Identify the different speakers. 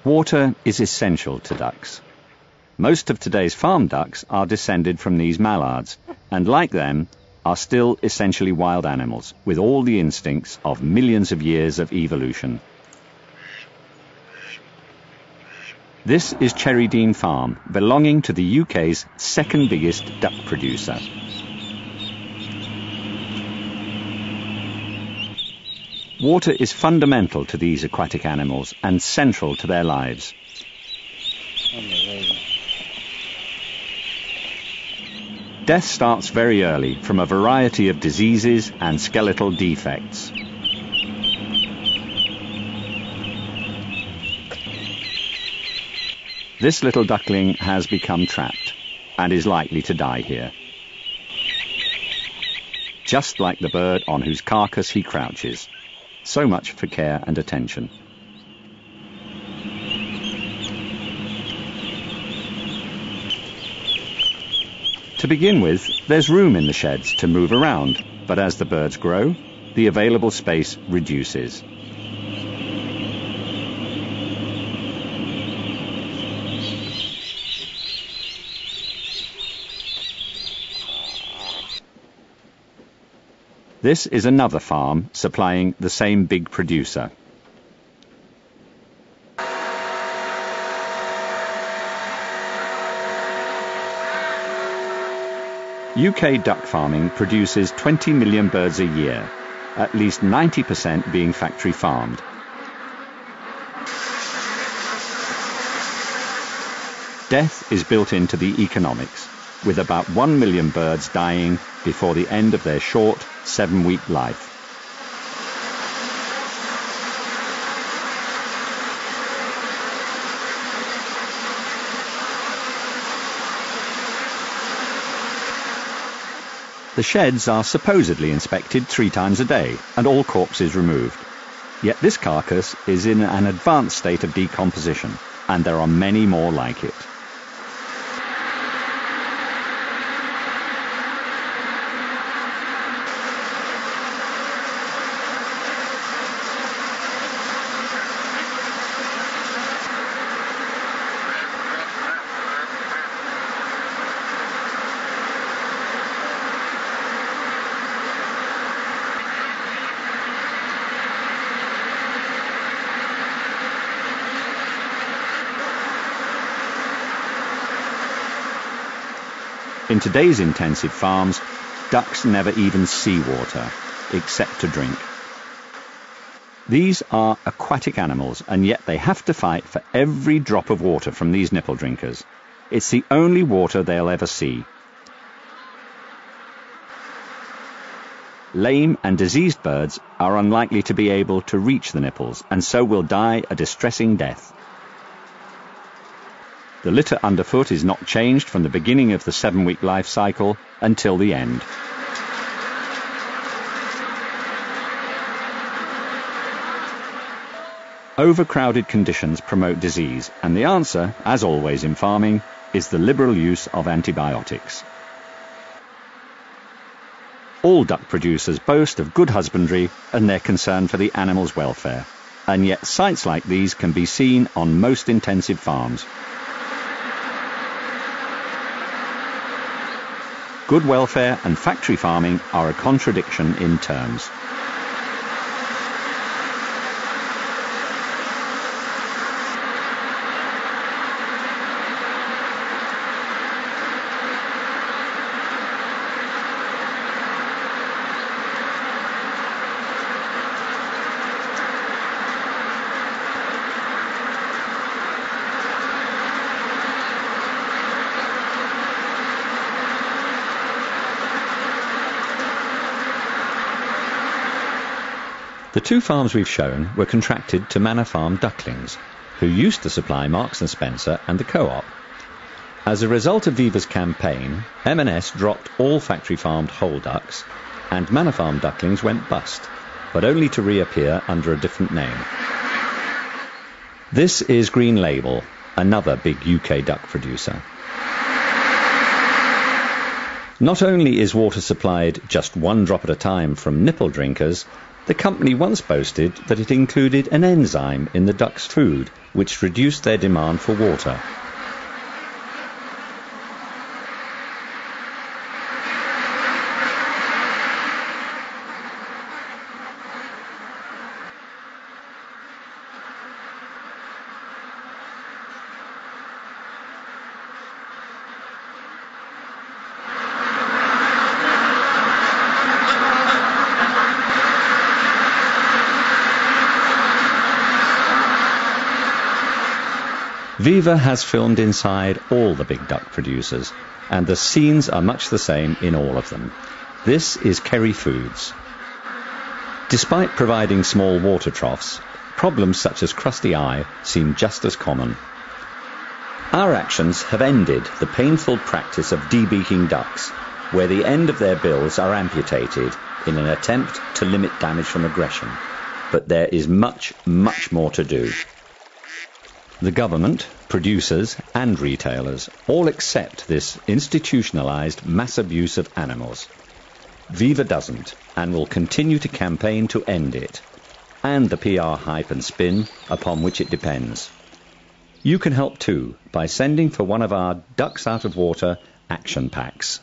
Speaker 1: Water is essential to ducks. Most of today's farm ducks are descended from these mallards, and like them, are still essentially wild animals, with all the instincts of millions of years of evolution. This is Cherrydene Farm, belonging to the UK's second biggest duck producer. Water is fundamental to these aquatic animals and central to their lives. Death starts very early from a variety of diseases and skeletal defects. This little duckling has become trapped and is likely to die here, just like the bird on whose carcass he crouches. So much for care and attention. To begin with, there's room in the sheds to move around, but as the birds grow, the available space reduces. This is another farm supplying the same big producer. UK duck farming produces 20 million birds a year, at least 90% being factory farmed. Death is built into the economics, with about 1 million birds dying before the end of their short 7-week life. The sheds are supposedly inspected 3 times a day and all corpses removed. Yet this carcass is in an advanced state of decomposition, and there are many more like it. In today's intensive farms, ducks never even see water, except to drink. These are aquatic animals, and yet they have to fight for every drop of water from these nipple drinkers. It's the only water they'll ever see. Lame and diseased birds are unlikely to be able to reach the nipples, and so will die a distressing death. The litter underfoot is not changed from the beginning of the 7-week life cycle until the end. Overcrowded conditions promote disease, and the answer, as always in farming, is the liberal use of antibiotics. All duck producers boast of good husbandry and their concern for the animals' welfare, and yet sites like these can be seen on most intensive farms. Good welfare and factory farming are a contradiction in terms. The 2 farms we've shown were contracted to Manor Farm ducklings, who used to supply Marks & Spencer and the Co-op. As a result of Viva's campaign, M&S dropped all factory-farmed whole ducks, and Manor Farm ducklings went bust, but only to reappear under a different name. This is Green Label, another big UK duck producer. Not only is water supplied just 1 drop at a time from nipple drinkers, The company once boasted that it included an enzyme in the ducks' food which reduced their demand for water. Viva has filmed inside all the big duck producers, and the scenes are much the same in all of them. This is Kerry Foods. Despite providing small water troughs, problems such as crusty eye seem just as common. Our actions have ended the painful practice of debeaking ducks, where the end of their bills are amputated in an attempt to limit damage from aggression. But there is much, much more to do. The government, producers and retailers all accept this institutionalized mass abuse of animals. Viva doesn't and will continue to campaign to end it, and the PR hype and spin upon which it depends. You can help too by sending for one of our Ducks Out of Water action packs.